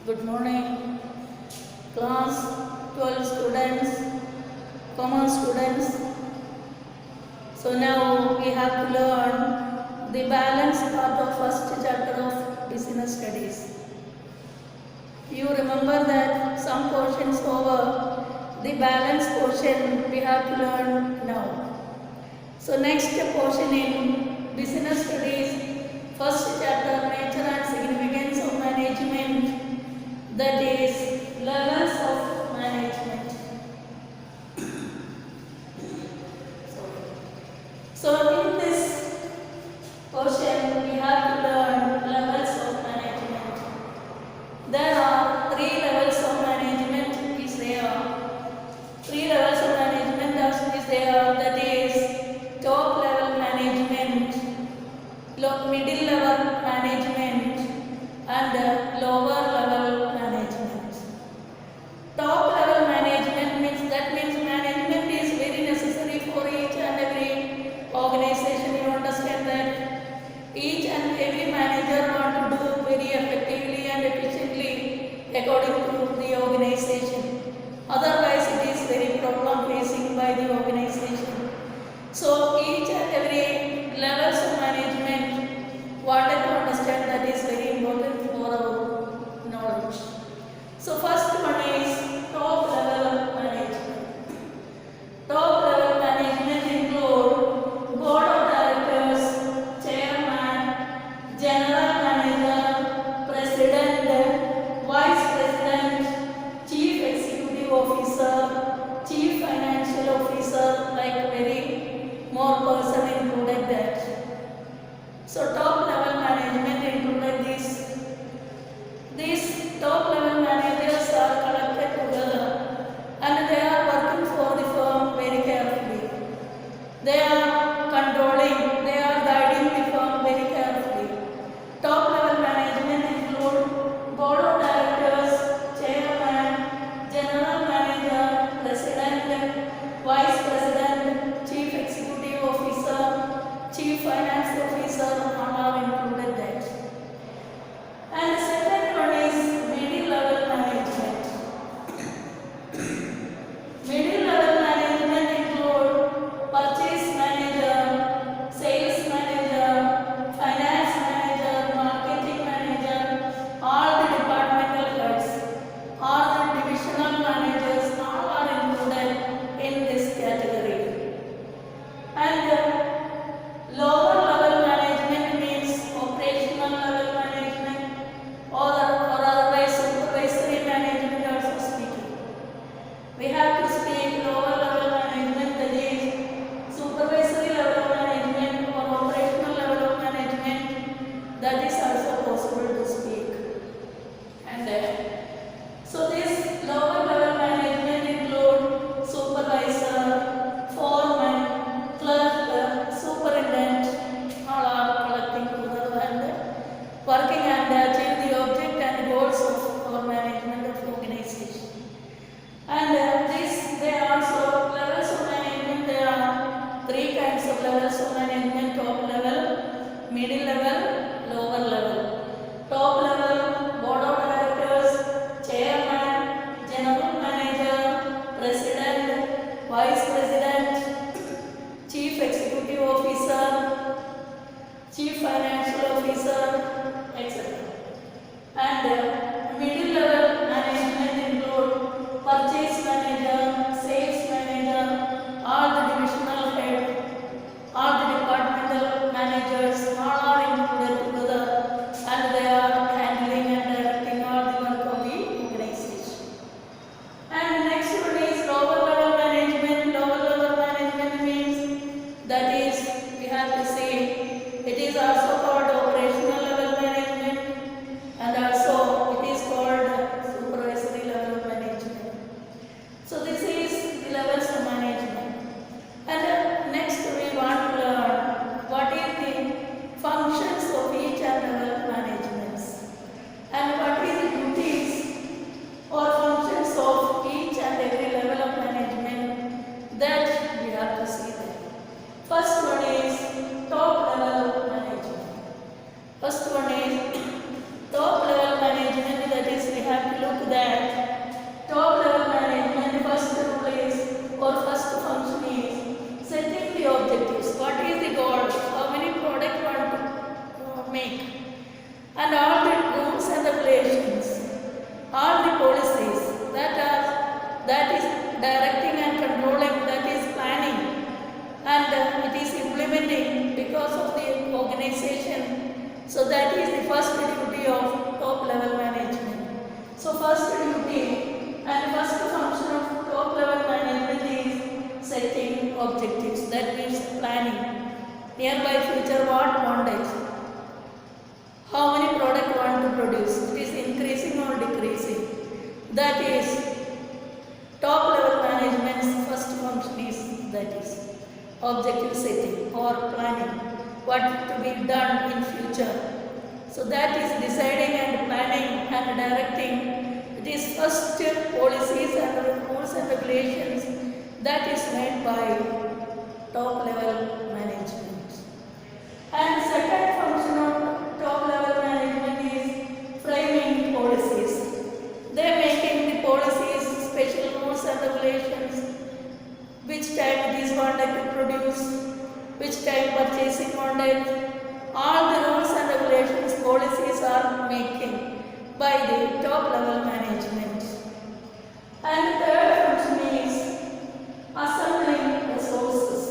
Good morning, class 12 students, commerce students. So now we have to learn the balance part of first chapter of business studies. You remember that some portions over the balance portion we have to learn now. So next portion in business studies, first chapter, nature and significance of management, that is levels of management. So in this portion we have to learn levels of management. There are three levels of management is there. Three levels of management is there, that is top level management, middle level management and lower level management. Top level management means management is very necessary for each and every organization. You understand that each and every manager want to do very effectively and efficiently according to the organization. Otherwise it is very problem facing by the organization. So each and every levels of management wanted to understand, that is very important for our knowledge. So first one is top level management. Top level management include board of directors, chairman, general manager, president, vice president, chief executive officer, chief financial officer, like very more person included that. So top level management included this. These top level managers are collected together and they are working for the firm very carefully. They are controlling, they are guiding the firm very carefully. Top level management include planning. Nearby future what wanted. How many product want to produce? It is increasing or decreasing. That is top level management's first function is that is objective setting or planning. What to be done in future. So that is deciding and planning and directing. It is first policies and rules and regulations that is made by top level management. And second function of top level management is framing policies. They are making the policies, special rules and regulations, which time it is wanted to produce, which time purchasing wanted. All the rules and regulations, policies are making by the top level management. And third function is assembling resources.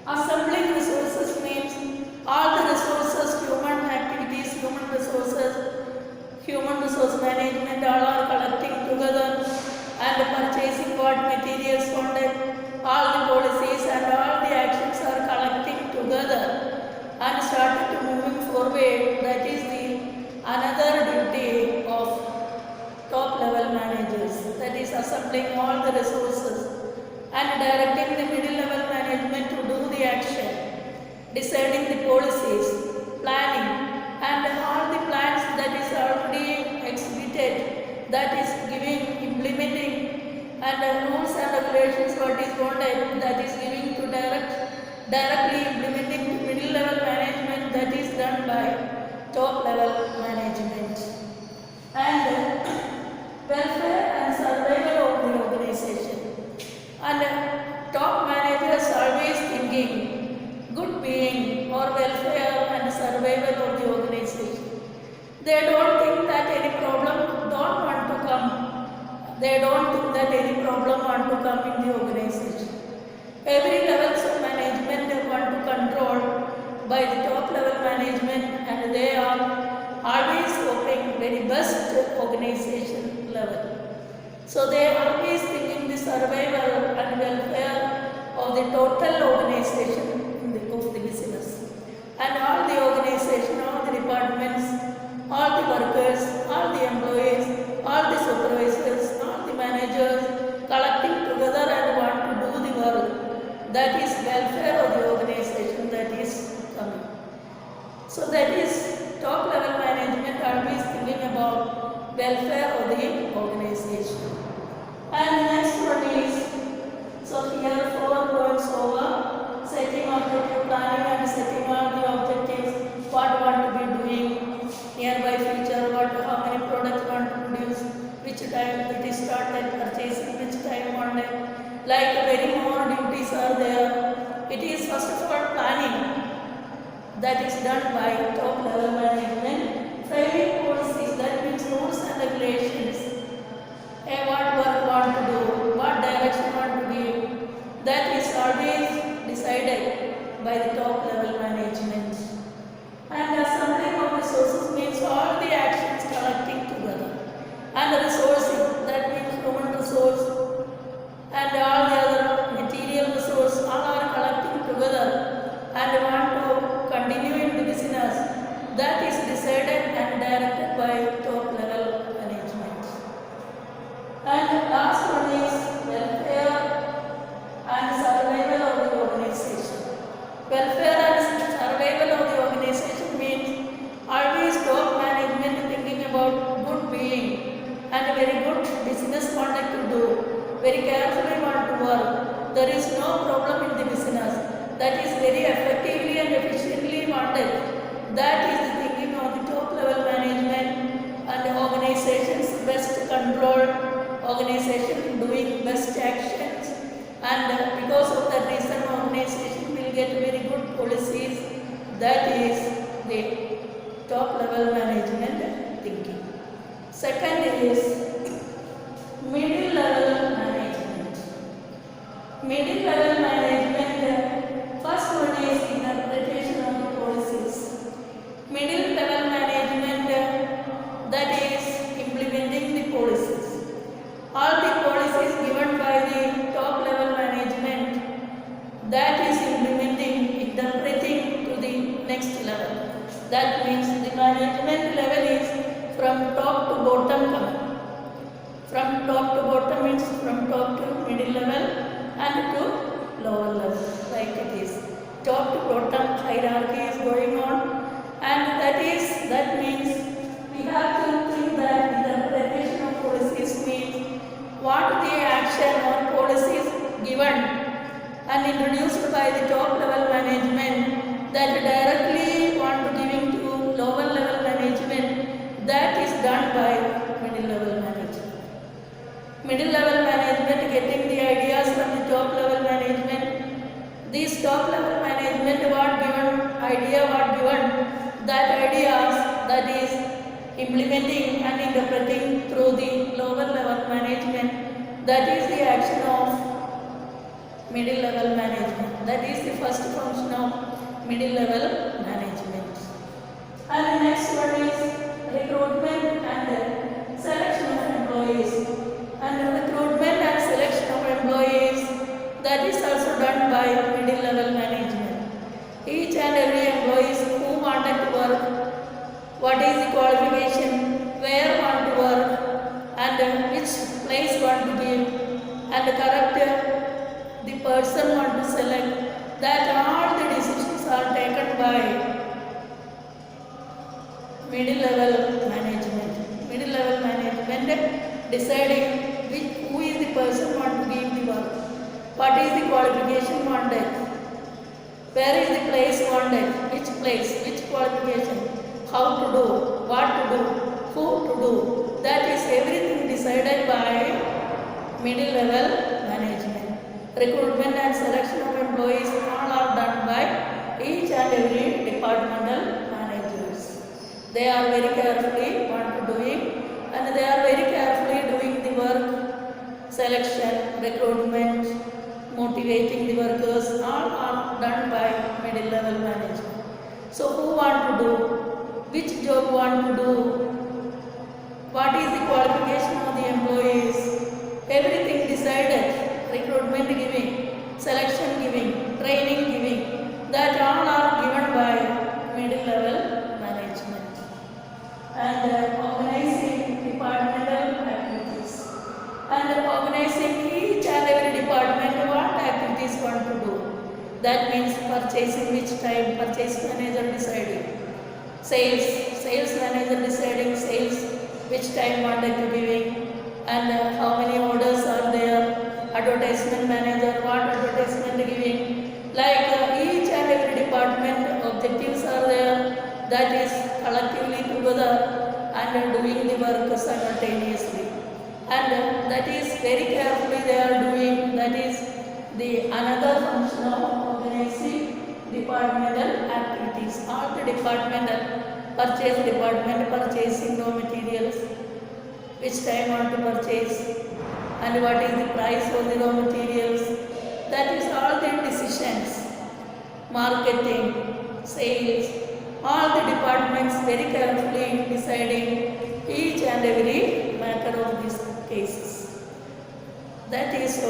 Assembling resources means all the resources, human activities, human resource management, all are collecting together and purchasing what materials wanted. All the policies and all the actions are collecting together and started to moving forward. That is the another duty of top level managers. That is assembling all the resources and directing the middle level management to do the action, deciding the policies, planning, and all the plans that is already exhibited, that is giving, implementing, and the rules and regulations what is wanted, that is giving to directly implementing to middle level management, that is done by top level management. And welfare and survival of the organization. And top managers always thinking good being or welfare and survival of the organization. They don't think that any problem don't want to come. They don't think that any problem want to come in the organization. Every levels of management they want to control by the top level management, and they are always hoping very best organization level. So they are always thinking the survival and welfare of the total organization of the business. And all the organization, all the departments, all the workers, all the employees, all the supervisors, all the managers collecting together and want to do the work. That is welfare of the organization that is coming. So that is top level management always thinking about welfare of the organization. And the next one is, so here 4 points over, setting objective planning and setting all the objectives, what want to be doing, nearby future, how many products want to produce, which time it is started purchasing, which time wanted, like very more duties are there. It is first of all planning that is done by top level management. Framing policies, that means rules and regulations. What work want to do, what direction want to give, that is always decided by the top level management. And assembling of resources means all the actions collecting together. And resourcing, that means human resource and all the other material resource, all are collecting together and want to continue in the business. That is decided and directed by top level management. And last one is welfare and survival of the organization. Welfare and survival of the organization means always top management thinking about good being and very good business conduct to do, very carefully want to work. There is no problem in the business. That is very effectively and efficiently wanted. That is the thinking of the top level management and the organization's best control, organization doing best actions, and because of that reason organization will get very good policies. That is the top level management thinking. Second is middle level management. Middle level management, first one is interpretation of the policies. Middle level management, that is implementing the policies. All the policies given by the top level management, that is from top to bottom coming. From top to bottom means from top to middle level and to lower level, like it is. Top to bottom hierarchy is going on, and that means we have to think that the interpretation of policies means what the action or policies given and introduced by the top level management that directly want to giving to lower level management, that is done by middle level management. Middle level management getting the ideas from the top level management. This top level management what given that ideas that is implementing and interpreting through the lower level management. That is the action of middle level management. That is the first function of middle level management. And the next one is recruitment and selection of employees. And recruitment and selection of employees, that is also done by middle level management. Each and every employees who wanted to work, what is the qualification, where want to work, and which place want to give, and correct the person want to select, that all the decisions are taken by middle level management. Middle level management deciding who is the person want to give the work, what is the qualification wanted, where is the place wanted, which place, which qualification, how to do, what to do, who to do. That is everything decided by middle level management. Recruitment and selection of employees all are done by each and every departmental managers. They are very carefully want to doing, and they are very carefully doing the work, selection, recruitment, motivating the workers, all are done by middle level management. So who want to do, which job want to do, what is the qualification of the employees, everything decided. Recruitment giving, selection giving, training giving, that all are given by middle level management. And organizing departmental activities, and organizing each and every department what activities want to do. That means purchasing, which time purchase manager deciding, sales manager deciding sales, which time wanted to giving, and how many orders are there, advertisement manager what advertisement giving, like each and every department objectives are there, that is collectively together and doing the work simultaneously, and that is very carefully they are doing. That is the another function of organizing departmental activities. All the departmental purchase department purchasing raw materials, which time want to purchase, and what is the price of the raw materials, that is all the decisions. Marketing, sales, all the departments very carefully deciding each and every matter of these cases. That is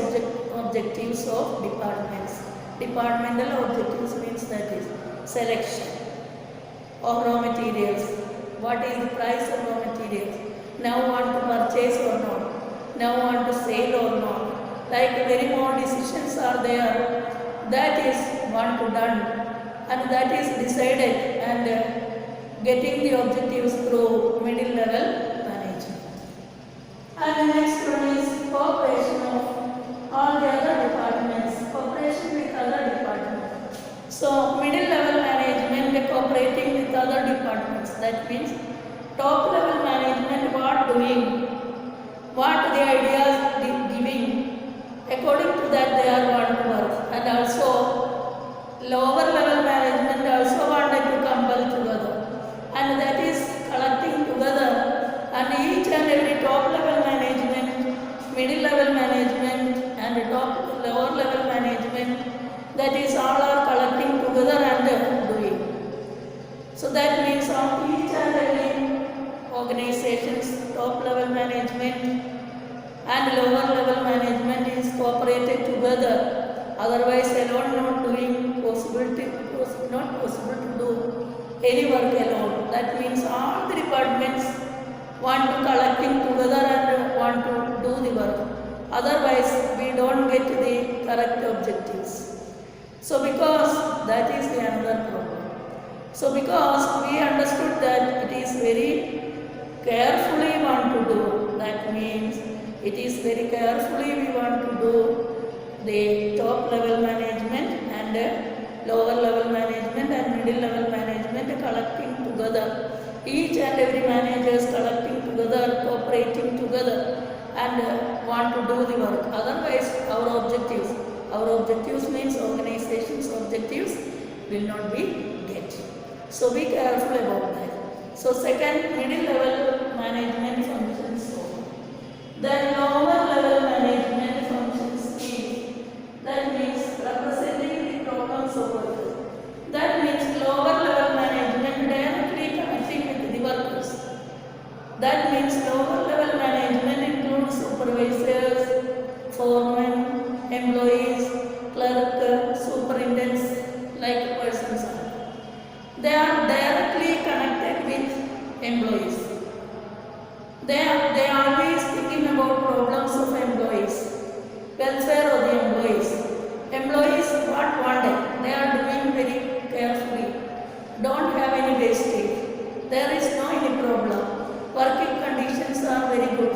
objectives of departments. Departmental objectives means that is selection of raw materials, what is the price of raw materials, now want to purchase or not, now want to sell or not, like very more decisions are there. That is want to done, and that is decided and getting the objectives through middle level management. And the next one is cooperation of all the other departments, cooperation with other departments. So middle level management cooperating with other departments. That means top level management what doing, what the ideas giving, according to that they are want to work, and also lower level management also wanted to compel together, and that is collecting together, and each and every top level management, middle level management, and lower level management, that is all are collecting together and doing. So that means on each and every organizations, top level management and lower level management is cooperated together. Otherwise alone not doing not possible to do any work alone. That means all the departments Otherwise, we don't get the correct objectives. So because that is the another problem. So because we understood that it is very carefully want to do, that means it is very carefully we want to do the top level management and lower level management and middle level management collecting together. Each and every manager is collecting together, cooperating together and want to do the work. Otherwise our objectives means organization's objectives will not be get. So be careful about that. So second, middle level management functions. Then lower level management functions is, that means representing the problems of workers. That means lower level management directly connecting with the workers. That means lower level management includes supervisors, foremen, employees, clerk, superintendents, like persons. They are directly connected with employees. They are always thinking about problems of employees, welfare of the employees. Employees what wanted, they are doing very carefully. Don't have any wastage. There is no any problem. Working conditions are very good.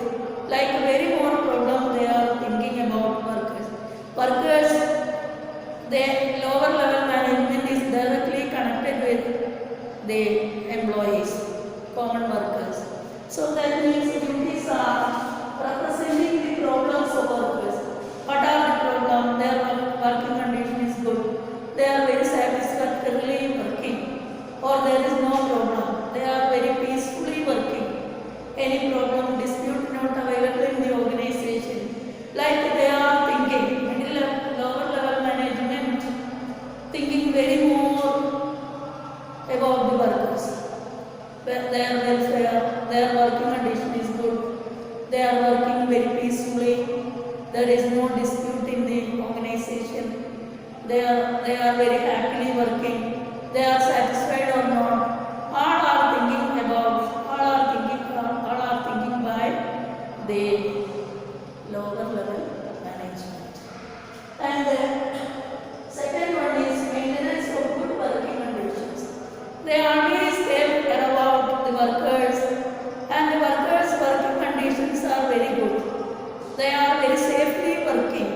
Like very more problem they are thinking about workers. Workers, their lower level management is directly connected with the employees, common workers. So that means duties are representing the problems of workers. What are the problems? Their working condition is good. They are very satisfactorily working, or there is no problem. They are very peacefully working. Any problem, dispute not available in the organization. Like they are thinking, lower level management, thinking very more about the workers. Their welfare, their working condition is good. They are working very peacefully. There is no dispute in the organization. They are very happily working. They are satisfied or not. All are thinking by the lower level management. And the second one is maintenance of good working conditions. They always care about the workers, and the workers' working conditions are very good. They are very safely working.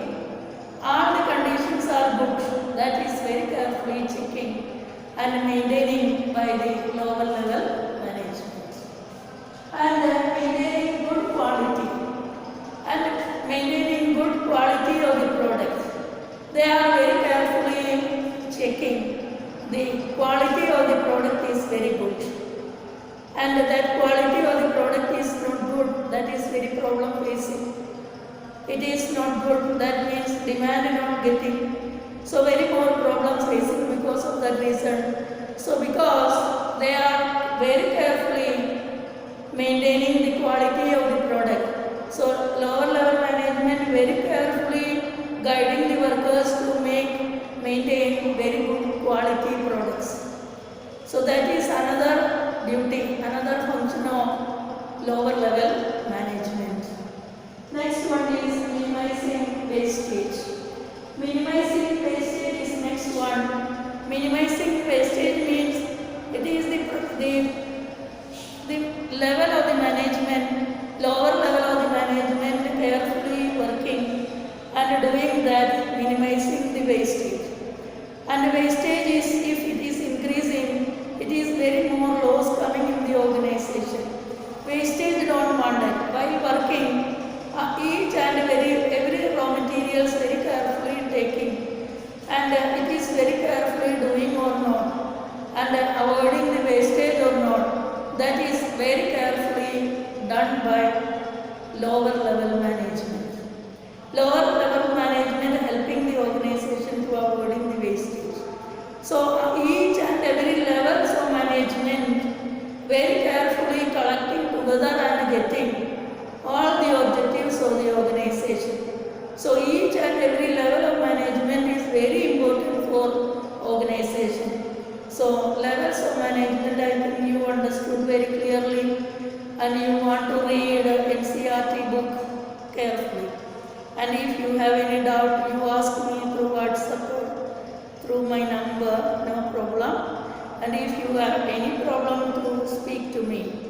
All the conditions are good. That is very carefully checking and maintaining by the lower level management. And maintaining good quality. And maintaining good quality of the product. They are very carefully checking the quality of the product is very good. And that quality of the product is not good, that is very problem facing. It is not good, that means demand not getting. So very more problems facing because of that reason. So because they are very carefully maintaining the quality of the product. So lower level management very carefully guiding the workers to maintain very good quality products. So that is another duty, another function of lower level management. Next one is minimizing wastage. Minimizing wastage is next one. Minimizing wastage means it is the level of the management, lower level of the management carefully working and doing that, minimizing the wastage. And wastage is, if it is increasing, it is very more loss coming in the organization. Wastage don't want it. While working, each and every raw materials very carefully taking, and it is very carefully doing or not, and avoiding the wastage or not. That is very carefully done by lower level management. Lower level management helping the organization to avoiding the wastage. So each and every levels of management very carefully collecting together and getting all the objectives of the organization. So each and every level of management is very important for organization. So levels of management, I think you understood very clearly, and you want to read NCERT book carefully And if you have any doubt, you ask me through WhatsApp or through my number, no problem. And if you have any problem, to speak to me.